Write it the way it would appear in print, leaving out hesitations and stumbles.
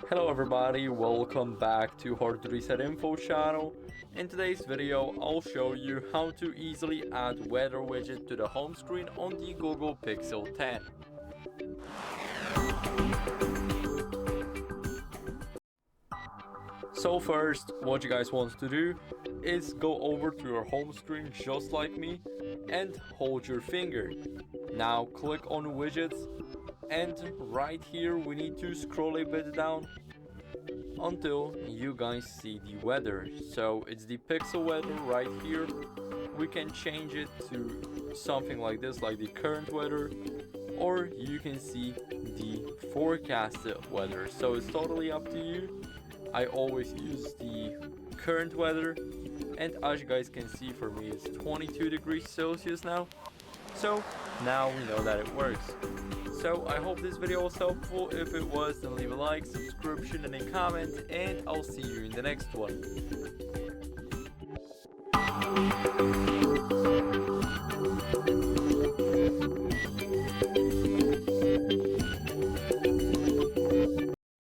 Hello everybody, welcome back to HardReset.Info channel. In today's video, I'll show you how to easily add weather widget to the home screen on the Google Pixel 10. So first, what you guys want to do is go over to your home screen just like me and hold your finger. Now click on widgets, and right here we need to scroll a bit down until you guys see the weather. So it's the pixel weather right here. We can change it to something like this, like the current weather, or you can see the forecasted weather. So it's totally up to you. I always use the current weather, and as you guys can see, for me it's 22 degrees Celsius now. So now we know that it works. So I hope this video was helpful. If it was, then leave a like, subscription, and a comment, and I'll see you in the next one.